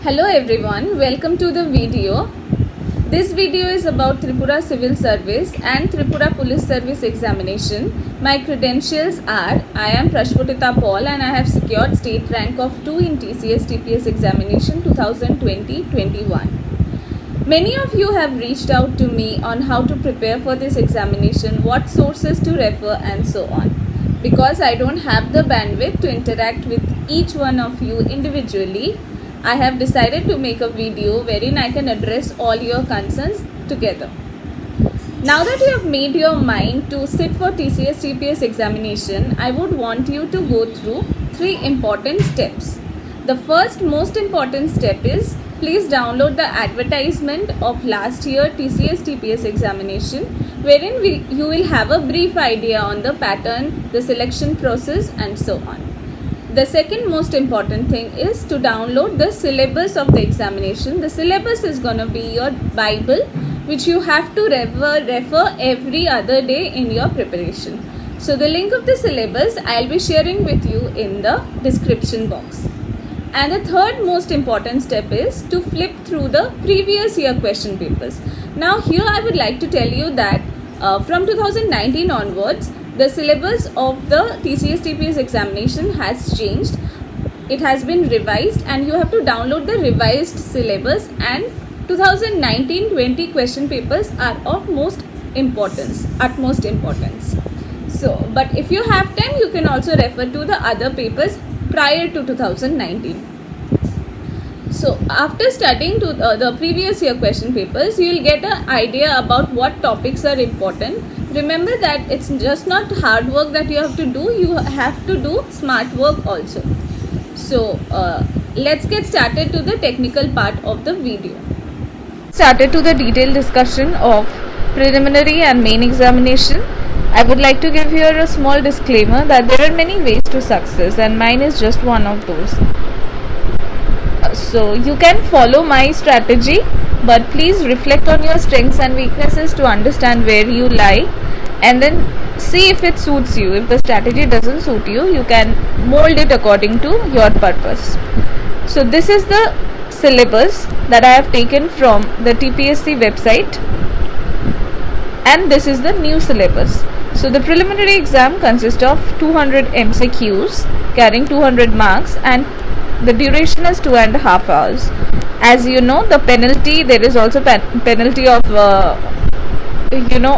Hello everyone, welcome to the video. This video is about Tripura Civil Service and Tripura Police Service Examination. My credentials are, I am Prashputita Paul and I have secured state rank of 2 in TCS TPS Examination 2020-21. Many of you have reached out to me on how to prepare for this examination, what sources to refer and so on. Because I don't have the bandwidth to interact with each one of you individually, I have decided to make a video wherein I can address all your concerns together. Now that you have made your mind to sit for TCS TPS examination, I would want you to go through 3 important steps. The first most important step is please download the advertisement of last year TCS TPS examination wherein you will have a brief idea on the pattern, the selection process and so on. The second most important thing is to download the syllabus of the examination. The syllabus is going to be your Bible which you have to refer every other day in your preparation. So the link of the syllabus I'll be sharing with you in the description box. And the third most important step is to flip through the previous year question papers. Now here I would like to tell you that from 2019 onwards, the syllabus of the TCS TPS examination has changed. It has been revised and you have to download the revised syllabus, and 2019-20 question papers are of utmost importance. So, but if you have time, you can also refer to the other papers prior to 2019. So after studying to the previous year question papers, you will get an idea about what topics are important. Remember that it's just not hard work that you have to do, you have to do smart work also. So let's get started to the technical part of the video. Started to the detailed discussion of preliminary and main examination. I would like to give here a small disclaimer that there are many ways to success and mine is just one of those. So you can follow my strategy, but please reflect on your strengths and weaknesses to understand where you lie and then see if it suits you. If the strategy doesn't suit you, you can mold it according to your purpose. So this is the syllabus that I have taken from the TPSC website, and this is the new syllabus. So the preliminary exam consists of 200 MCQs carrying 200 marks and the duration is 2.5 hours. As you know, the penalty, there is also penalty of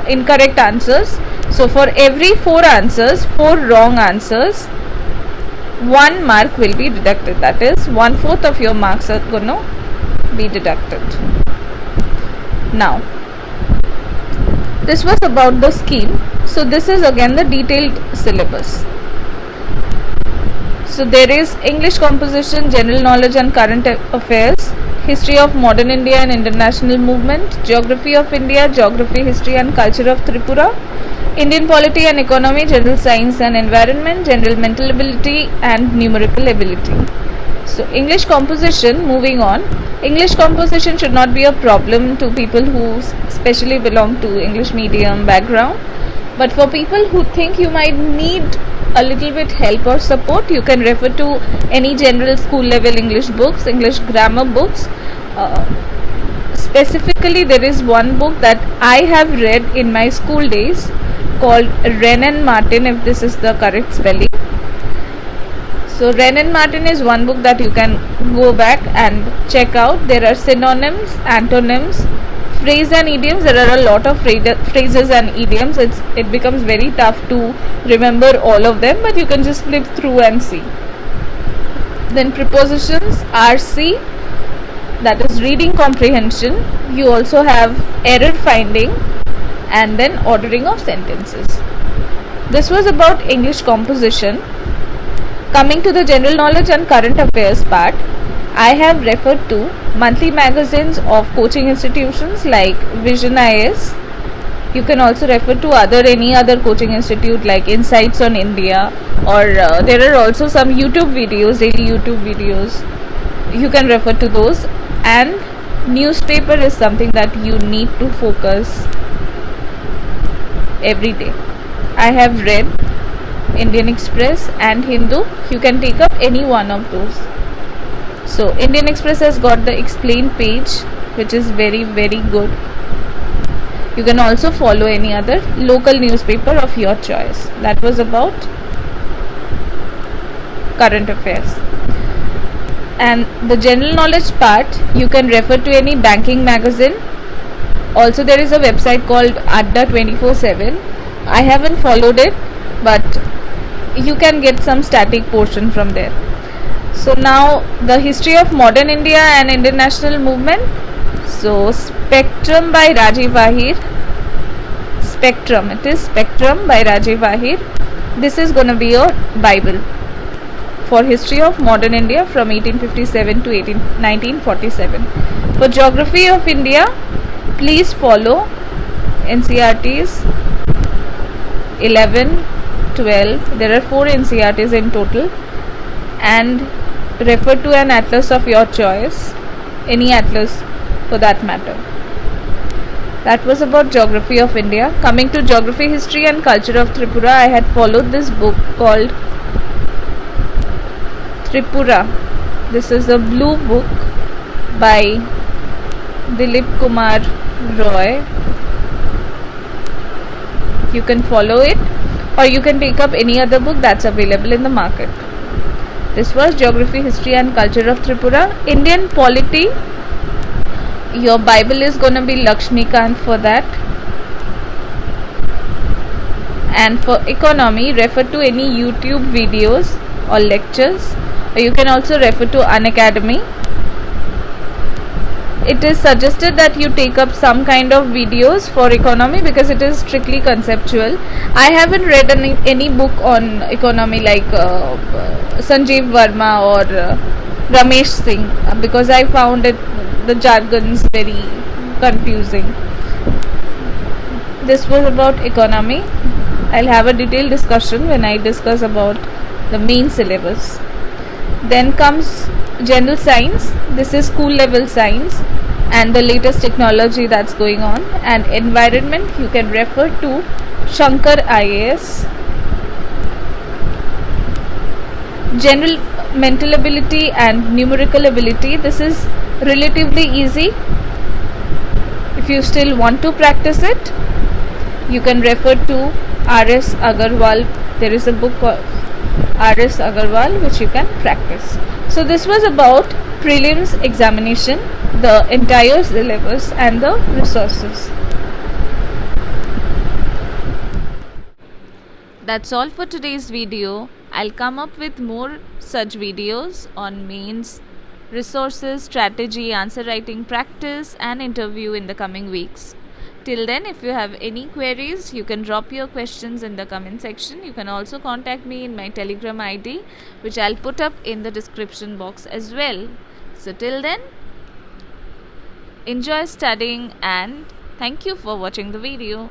incorrect answers. So for every 4 wrong answers, 1 mark will be deducted. That is 1/4 of your marks are going to be deducted. Now, this was about the scheme. So this is again the detailed syllabus. So there is English composition, general knowledge and current affairs, history of modern India and international movement, geography of India, geography, history and culture of Tripura, Indian polity and economy, general science and environment, general mental ability and numerical ability. So English composition, moving on. English composition should not be a problem to people who especially belong to English medium background. But for people who think you might need a little bit help or support, you can refer to any general school level English books, English grammar books. Specifically, there is one book that I have read in my school days called Wren and Martin, if this is the correct spelling. So Wren and Martin is one book that you can go back and check out. There are synonyms, antonyms, phrase and idioms. There are a lot of phrases and idioms. It becomes very tough to remember all of them, but you can just flip through and see. Then prepositions, RC, that is reading comprehension. You also have error finding and then ordering of sentences. This was about English composition. Coming to the general knowledge and current affairs part, I have referred to monthly magazines of coaching institutions like Vision IS. You can also refer to any other coaching institute like Insights on India, or there are also some YouTube videos, daily YouTube videos. You can refer to those. And newspaper is something that you need to focus every day. I have read Indian Express and Hindu. You can take up any one of those. So Indian Express has got the explain page, which is very good. You can also follow any other local newspaper of your choice. That was about current affairs. And the general knowledge part, you can refer to any banking magazine. Also, there is a website called Adda 24/7. I haven't followed it, but you can get some static portion from there. So now the history of modern India and Indian national movement. So Spectrum by Rajiv Ahir. It is Spectrum by Rajiv Ahir. This is gonna be your Bible for history of modern India from 1857 to 1947. For geography of India, please follow NCERTs 11, 12. There are 4 NCERTs in total, and refer to an atlas of your choice, any atlas for that matter. That was about geography of India. Coming to geography, history and culture of Tripura, I had followed this book called Tripura. This is a blue book by Dilip Kumar Roy. You can follow it, or you can take up any other book that's available in the market. This was geography, history and culture of Tripura. Indian polity, your Bible is going to be Lakshmikant for that. And for economy, refer to any YouTube videos or lectures, or you can also refer to Unacademy. It is suggested that you take up some kind of videos for economy because it is strictly conceptual. I haven't read any book on economy like Sanjeev Verma or Ramesh Singh because I found the jargons very confusing. This was about economy. I'll have a detailed discussion when I discuss about the main syllabus. Then comes general science. This is school level science and the latest technology that's going on. And environment, you can refer to Shankar IAS. General mental ability and numerical ability. This is relatively easy. If you still want to practice it, you can refer to R.S. Agarwal. There is a book called R.S. Agarwal which you can practice. So this was about prelims examination, the entire syllabus and the resources. That's all for today's video. I'll come up with more such videos on mains, resources, strategy, answer writing practice and interview in the coming weeks. Till then, if you have any queries, you can drop your questions in the comment section. You can also contact me in my Telegram ID, which I'll put up in the description box as well. So till then, enjoy studying and thank you for watching the video.